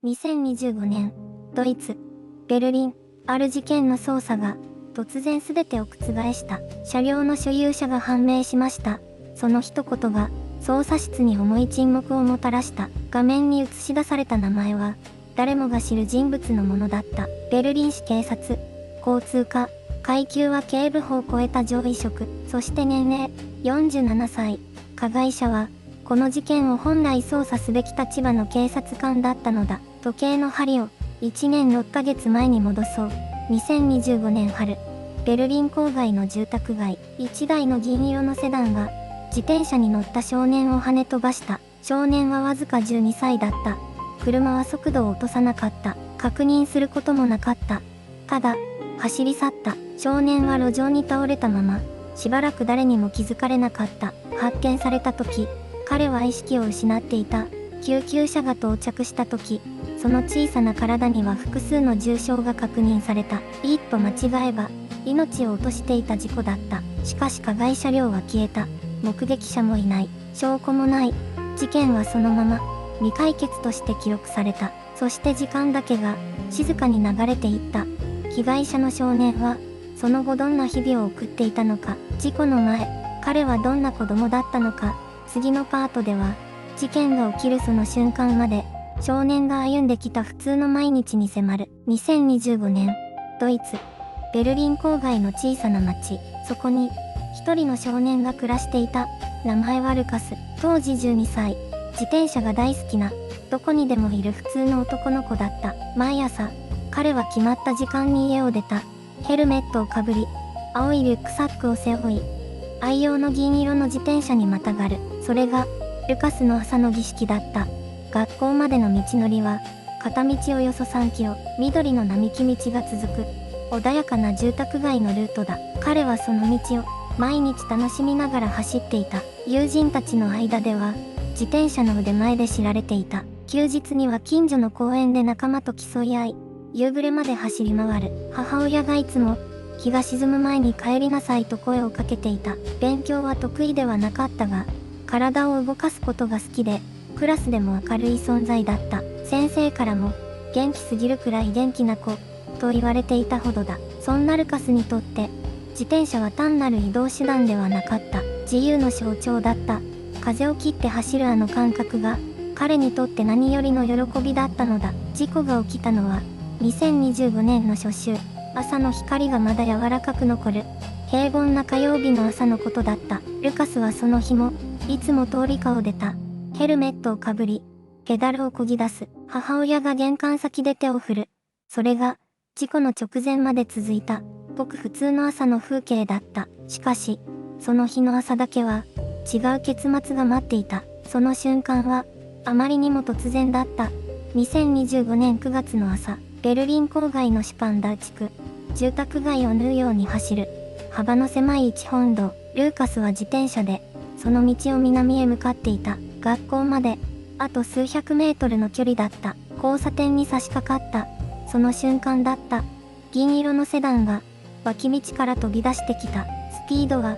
2025年、ドイツ、ベルリン、ある事件の捜査が突然全てを覆した。車両の所有者が判明しました。その一言が捜査室に重い沈黙をもたらした。画面に映し出された名前は誰もが知る人物のものだった。ベルリン市警察、交通課、階級は警部補を超えた上位職、そして年齢47歳。加害者はこの事件を本来捜査すべき立場の警察官だったのだ。時計の針を1年6ヶ月前に戻そう。2025年春、ベルリン郊外の住宅街、1台の銀色のセダンが自転車に乗った少年を跳ね飛ばした。少年はわずか12歳だった。車は速度を落とさなかった。確認することもなかった。ただ、走り去った。少年は路上に倒れたまま、しばらく誰にも気づかれなかった。発見された時、彼は意識を失っていた。救急車が到着した時、その小さな体には複数の重傷が確認された。一歩間違えば、命を落としていた事故だった。しかし加害車両は消えた。目撃者もいない。証拠もない。事件はそのまま、未解決として記録された。そして時間だけが、静かに流れていった。被害者の少年は、その後どんな日々を送っていたのか。事故の前、彼はどんな子供だったのか。次のパートでは、事件が起きるその瞬間まで、少年が歩んできた普通の毎日に迫る。2025年、ドイツ、ベルリン郊外の小さな町。そこに、一人の少年が暮らしていた。名前はルカス。当時12歳。自転車が大好きな、どこにでもいる普通の男の子だった。毎朝、彼は決まった時間に家を出た。ヘルメットをかぶり、青いリュックサックを背負い、愛用の銀色の自転車にまたがる。それが、ルカスの朝の儀式だった。学校までの道のりは、片道およそ3キロ、緑の並木道が続く、穏やかな住宅街のルートだ。彼はその道を、毎日楽しみながら走っていた。友人たちの間では、自転車の腕前で知られていた。休日には近所の公園で仲間と競い合い、夕暮れまで走り回る。母親がいつも、日が沈む前に帰りなさいと声をかけていた。勉強は得意ではなかったが、体を動かすことが好きで、クラスでも明るい存在だった。先生からも、元気すぎるくらい元気な子、と言われていたほどだ。そんなルカスにとって、自転車は単なる移動手段ではなかった。自由の象徴だった。風を切って走るあの感覚が、彼にとって何よりの喜びだったのだ。事故が起きたのは、2025年の初秋、朝の光がまだ柔らかく残る、平凡な火曜日の朝のことだった。ルカスはその日も、いつも通りかを出た。ヘルメットをかぶり、ペダルを漕ぎ出す。母親が玄関先で手を振る。それが、事故の直前まで続いた、ごく普通の朝の風景だった。しかし、その日の朝だけは、違う結末が待っていた。その瞬間は、あまりにも突然だった。2025年9月の朝、ベルリン郊外のシュパンダウ地区、住宅街を縫うように走る、幅の狭い一本道。ルーカスは自転車で、その道を南へ向かっていた。学校まで、あと数百メートルの距離だった。交差点に差し掛かった。その瞬間だった。銀色のセダンが、脇道から飛び出してきた。スピードは、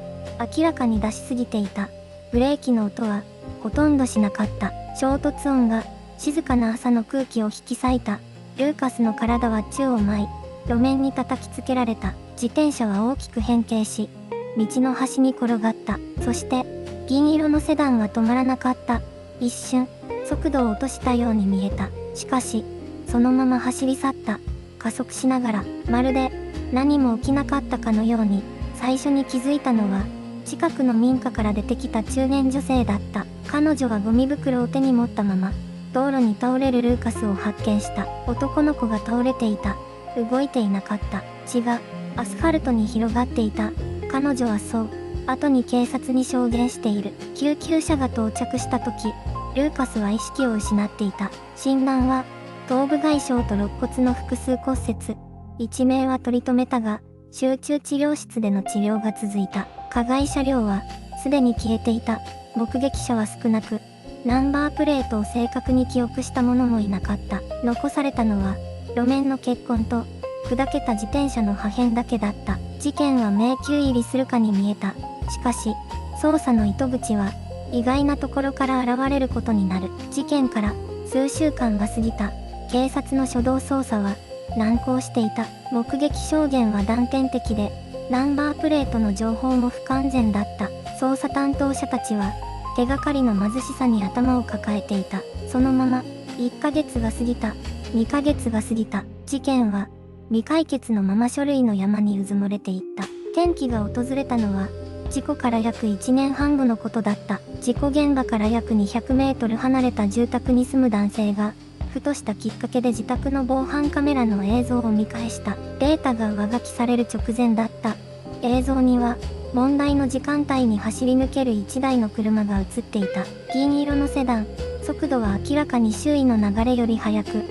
明らかに出しすぎていた。ブレーキの音は、ほとんどしなかった。衝突音が、静かな朝の空気を引き裂いた。ルーカスの体は宙を舞い、路面に叩きつけられた。自転車は大きく変形し、道の端に転がった。そして、銀色のセダンは止まらなかった。一瞬、速度を落としたように見えた。しかし、そのまま走り去った。加速しながら、まるで、何も起きなかったかのように、最初に気づいたのは、近くの民家から出てきた中年女性だった。彼女はゴミ袋を手に持ったまま、道路に倒れるルーカスを発見した。男の子が倒れていた。動いていなかった。血が、アスファルトに広がっていた。彼女はそう、後に警察に証言している。救急車が到着した時、ルーカスは意識を失っていた。診断は、頭部外傷と肋骨の複数骨折。一命は取り留めたが、集中治療室での治療が続いた。加害車両は、すでに消えていた。目撃者は少なく、ナンバープレートを正確に記憶した者もいなかった。残されたのは、路面の血痕と、砕けた自転車の破片だけだった。事件は迷宮入りするかに見えた。しかし、捜査の糸口は、意外なところから現れることになる。事件から、数週間が過ぎた。警察の初動捜査は難航していた。目撃証言は断片的で、ナンバープレートの情報も不完全だった。捜査担当者たちは手がかりの貧しさに頭を抱えていた。そのまま1ヶ月が過ぎた。2ヶ月が過ぎた。事件は未解決のまま書類の山にうずもれていった。転機が訪れたのは事故から約1年半後のことだった。事故現場から約200メートル離れた住宅に住む男性がふとしたきっかけで自宅の防犯カメラの映像を見返した。データが上書きされる直前だった。映像には問題の時間帯に走り抜ける1台の車が映っていた。銀色のセダン。速度は明らかに周囲の流れより速く、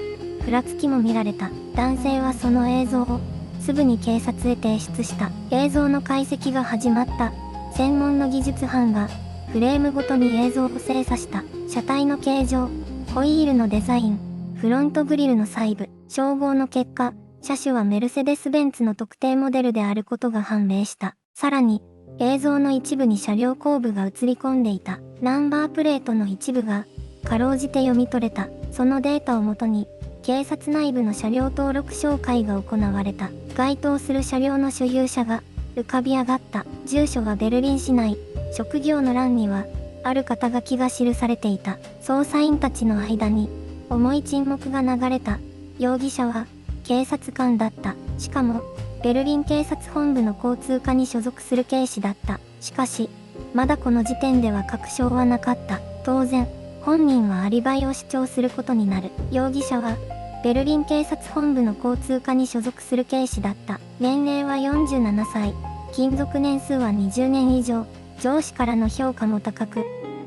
ふらつきも見られた。男性はその映像をすぐに警察へ提出した。映像の解析が始まった。専門の技術班がフレームごとに映像を精査した。車体の形状、ホイールのデザイン、フロントグリルの細部、照合の結果、車種はメルセデス・ベンツの特定モデルであることが判明した。さらに、映像の一部に車両後部が映り込んでいた。ナンバープレートの一部がかろうじて読み取れた。そのデータをもとに、警察内部の車両登録照会が行われた。該当する車両の所有者が浮かび上がった。住所はベルリン市内。職業の欄には、ある肩書きが記されていた。捜査員たちの間に、重い沈黙が流れた。容疑者は、警察官だった。しかも、ベルリン警察本部の交通課に所属する警視だった。しかし、まだこの時点では確証はなかった。当然、本人はアリバイを主張することになる。容疑者は、ベルリン警察本部の交通課に所属する警視だった。年齢は47歳。勤続年数は20年以上。上司からの評価も高く、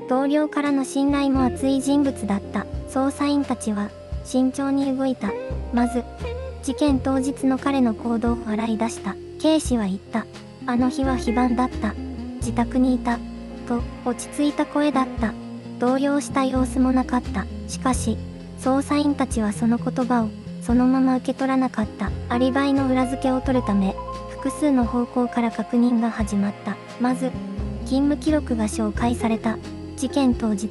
同僚からの信頼も厚い人物だった。捜査員たちは、慎重に動いた。まず、事件当日の彼の行動を洗い出した。警視は言った。あの日は非番だった。自宅にいた。と、落ち着いた声だった。動揺した様子もなかった。しかし、捜査員たちはその言葉を、そのまま受け取らなかった。アリバイの裏付けを取るため、複数の方向から確認が始まった。まず、勤務記録が紹介された。事件当日、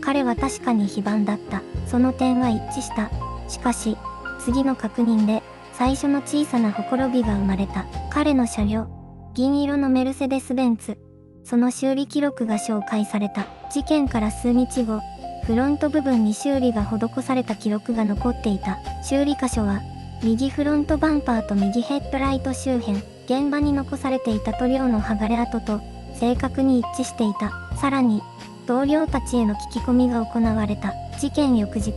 彼は確かに非番だった。その点は一致した。しかし、次の確認で、最初の小さなほころびが生まれた。彼の車両、銀色のメルセデス・ベンツ。その修理記録が紹介された。事件から数日後、フロント部分に修理が施された記録が残っていた。修理箇所は、右フロントバンパーと右ヘッドライト周辺、現場に残されていた塗料の剥がれ跡と、正確に一致していた。さらに、同僚たちへの聞き込みが行われた。事件翌日、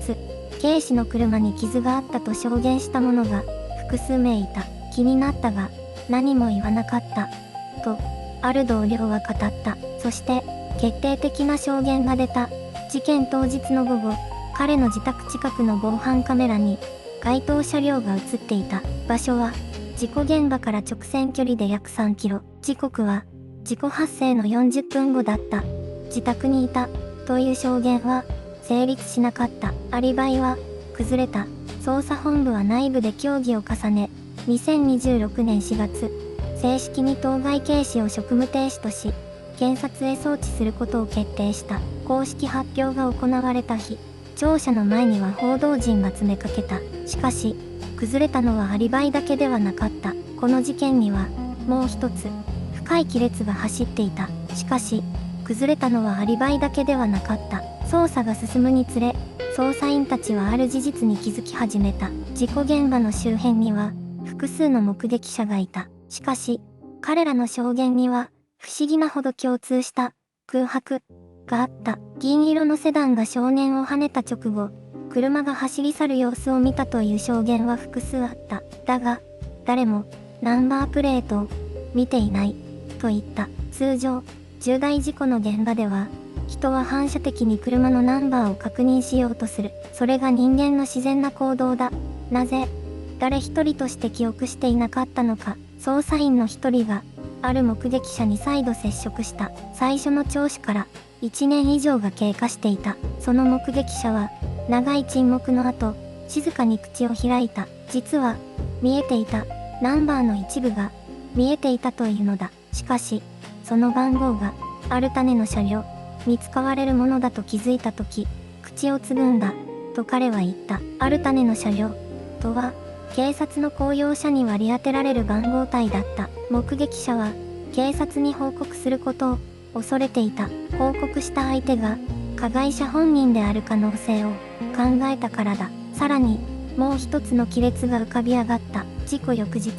警視の車に傷があったと証言した者が複数名いた。気になったが、何も言わなかった。と、ある同僚は語った。そして、決定的な証言が出た。事件当日の午後、彼の自宅近くの防犯カメラに、該当車両が映っていた。場所は、事故現場から直線距離で約3キロ。時刻は、事故発生の40分後だった。自宅にいた、という証言は、成立しなかった。アリバイは、崩れた。捜査本部は内部で協議を重ね、2026年4月、正式に当該警視を職務停止とし、検察へ送致することを決定した。公式発表が行われた日、庁舎の前には報道陣が詰めかけた。しかし、崩れたのはアリバイだけではなかった。この事件には、もう一つ、深い亀裂が走っていた。しかし、崩れたのはアリバイだけではなかった。捜査が進むにつれ、捜査員たちはある事実に気づき始めた。事故現場の周辺には、複数の目撃者がいた。しかし、彼らの証言には、不思議なほど共通した空白があった。銀色のセダンが少年をはねた直後、車が走り去る様子を見たという証言は複数あった。だが、誰もナンバープレートを見ていないと言った。通常、重大事故の現場では、人は反射的に車のナンバーを確認しようとする。それが人間の自然な行動だ。なぜ、誰一人として記憶していなかったのか。捜査員の一人が、ある目撃者に再度接触した。最初の聴取から1年以上が経過していた。その目撃者は、長い沈黙の後、静かに口を開いた。実は、見えていた。ナンバーの一部が、見えていたというのだ。しかし、その番号が、ある種の車両に使われるものだと気づいたとき、口をつぐんだ。と彼は言った。アルタネの車両とは、警察の公用車に割り当てられる番号帯だった。目撃者は、警察に報告することを恐れていた。報告した相手が、加害者本人である可能性を考えたからだ。さらに、もう一つの亀裂が浮かび上がった。事故翌日、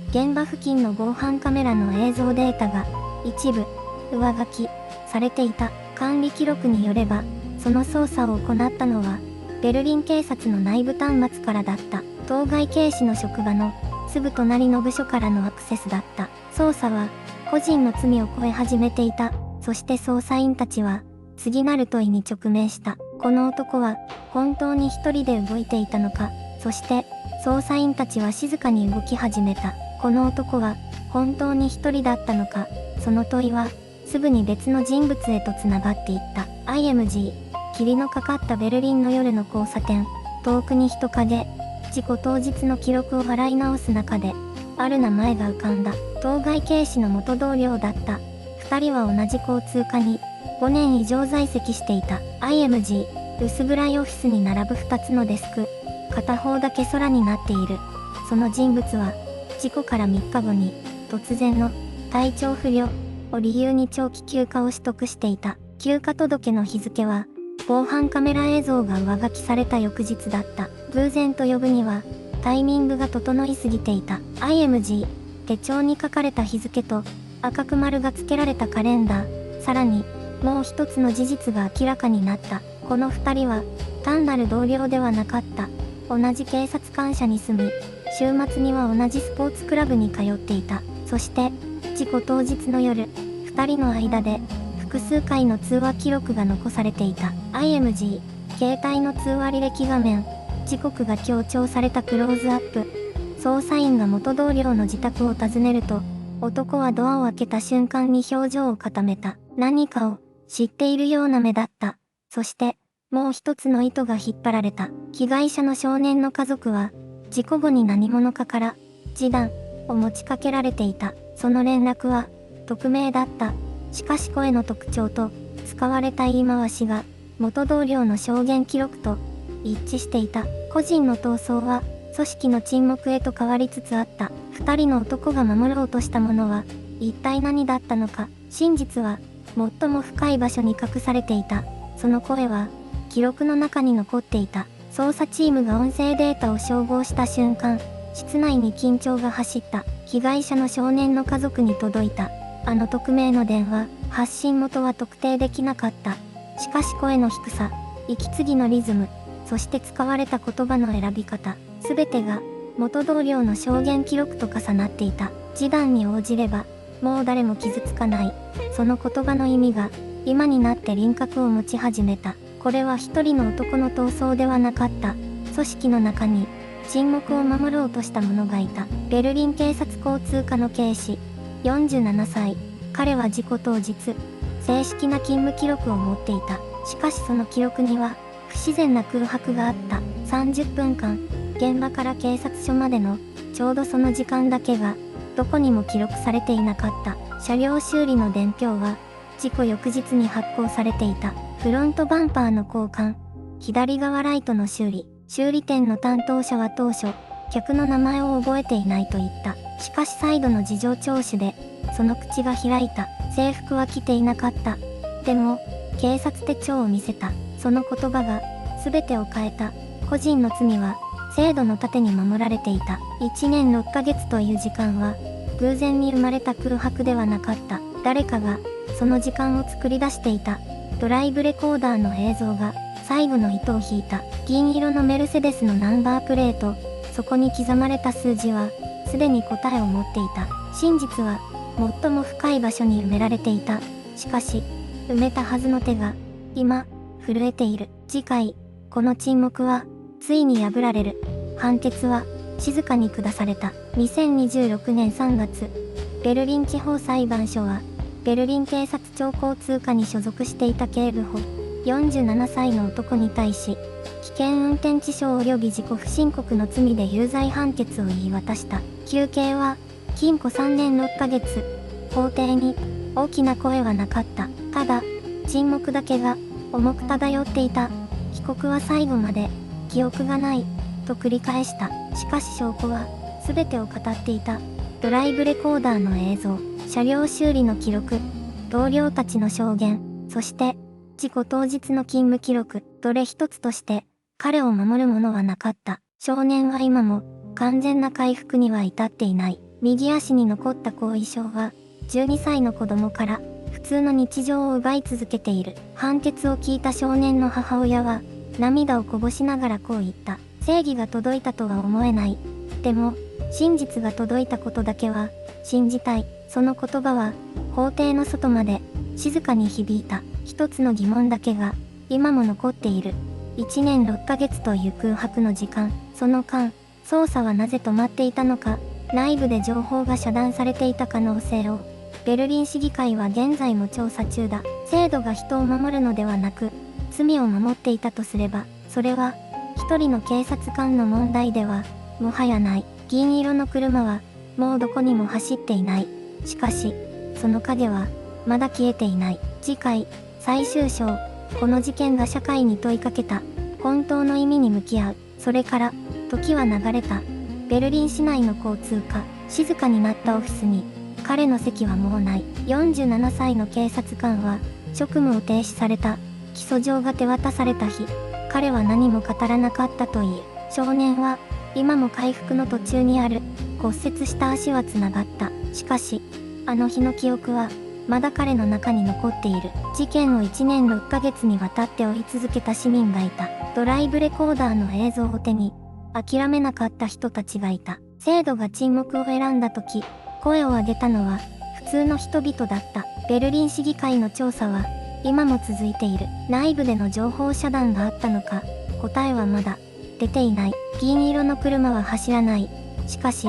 現場付近の防犯カメラの映像データが一部上書きされていた。管理記録によれば、その捜査を行ったのは、ベルリン警察の内部端末からだった。当該警視の職場のすぐ隣の部署からのアクセスだった。捜査は個人の罪を超え始めていた。そして捜査員たちは次なる問いに直面した。この男は本当に一人で動いていたのか。そして捜査員たちは静かに動き始めた。この男は本当に一人だったのか。その問いはすぐに別の人物へとつながっていった。IMG、霧のかかったベルリンの夜の交差点。遠くに人影。事故当日の記録を洗い直す中で、ある名前が浮かんだ。当該警視の元同僚だった。二人は同じ交通課に5年以上在籍していた。IMG、薄暗いオフィスに並ぶ2つのデスク。片方だけ空になっている。その人物は、事故から3日後に、突然の体調不良を理由に長期休暇を取得していた。休暇届の日付は、防犯カメラ映像が上書きされた翌日だった。偶然と呼ぶには、タイミングが整いすぎていた。IMG、手帳に書かれた日付と、赤く丸が付けられたカレンダー。さらに、もう一つの事実が明らかになった。この二人は、単なる同僚ではなかった。同じ警察官舎に住み、週末には同じスポーツクラブに通っていた。そして、事故当日の夜、二人の間で、複数回の通話記録が残されていた。IMG、携帯の通話履歴画面。時刻が強調されたクローズアップ。捜査員が元同僚の自宅を訪ねると、男はドアを開けた瞬間に表情を固めた。何かを知っているような目だった。そして、もう一つの糸が引っ張られた。被害者の少年の家族は、事故後に何者かから示談を持ちかけられていた。その連絡は、匿名だった。しかし声の特徴と、使われた言い回しが、元同僚の証言記録と一致していた。個人の闘争は、組織の沈黙へと変わりつつあった。二人の男が守ろうとしたものは、一体何だったのか。真実は、最も深い場所に隠されていた。その声は、記録の中に残っていた。捜査チームが音声データを照合した瞬間、室内に緊張が走った。被害者の少年の家族に届いた。あの匿名の電話、発信元は特定できなかった。しかし声の低さ、息継ぎのリズム、そして使われた言葉の選び方、すべてが元同僚の証言記録と重なっていた。示談に応じれば、もう誰も傷つかない。その言葉の意味が、今になって輪郭を持ち始めた。これは一人の男の闘争ではなかった。組織の中に、沈黙を守ろうとした者がいた。ベルリン警察交通課の警視、47歳。彼は事故当日、正式な勤務記録を持っていた。しかしその記録には、不自然な空白があった。30分間、現場から警察署までの、ちょうどその時間だけが、どこにも記録されていなかった。車両修理の伝票は、事故翌日に発行されていた。フロントバンパーの交換、左側ライトの修理、修理店の担当者は当初、客の名前を覚えていないと言った。しかし再度の事情聴取で、その口が開いた。制服は着ていなかった。でも、警察手帳を見せた。その言葉が、全てを変えた。個人の罪は、制度の盾に守られていた。1年6ヶ月という時間は、偶然に生まれた空白ではなかった。誰かが、その時間を作り出していた。ドライブレコーダーの映像が、最後の糸を引いた。銀色のメルセデスのナンバープレート、そこに刻まれた数字は、すでに答えを持っていた。真実は、最も深い場所に埋められていた。しかし、埋めたはずの手が、今、震えている。次回、この沈黙は、ついに破られる。判決は、静かに下された。2026年3月、ベルリン地方裁判所は、ベルリン警察庁交通課に所属していた警部補、47歳の男に対し、危険運転致傷及び自己不申告の罪で有罪判決を言い渡した。求刑は、禁錮3年6ヶ月。法廷に、大きな声はなかった。ただ、沈黙だけが、重く漂っていた。被告は最後まで、記憶がない、と繰り返した。しかし証拠は、全てを語っていた。ドライブレコーダーの映像、車両修理の記録、同僚たちの証言、そして、事故当日の勤務記録、どれ一つとして、彼を守るものはなかった。少年は今も、完全な回復には至っていない。右足に残った後遺症は、12歳の子供から、普通の日常を奪い続けている。判決を聞いた少年の母親は、涙をこぼしながらこう言った。正義が届いたとは思えない。でも、真実が届いたことだけは、信じたい。その言葉は、法廷の外まで、静かに響いた。一つの疑問だけが、今も残っている。1年6ヶ月という空白の時間。その間、捜査はなぜ止まっていたのか、内部で情報が遮断されていた可能性を、ベルリン市議会は現在も調査中だ。制度が人を守るのではなく、罪を守っていたとすれば、それは、一人の警察官の問題では、もはやない。銀色の車は、もうどこにも走っていない。しかし、その影は、まだ消えていない。次回、最終章、この事件が社会に問いかけた、本当の意味に向き合う。それから、時は流れた。ベルリン市内の交通課、静かになったオフィスに、彼の席はもうない。47歳の警察官は、職務を停止された。起訴状が手渡された日、彼は何も語らなかったという。少年は、今も回復の途中にある。骨折した足はつながった。しかし、あの日の記憶は、まだ彼の中に残っている。事件を1年6ヶ月にわたって追い続けた市民がいた。ドライブレコーダーの映像を手に、諦めなかった人たちがいた。制度が沈黙を選んだ時、声を上げたのは、普通の人々だった。ベルリン市議会の調査は、今も続いている。内部での情報遮断があったのか、答えはまだ、出ていない。銀色の車は走らない。しかし、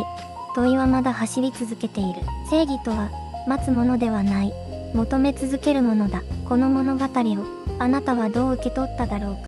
問いはまだ走り続けている。正義とは、待つものではない。求め続けるものだ。この物語を、あなたはどう受け取っただろうか。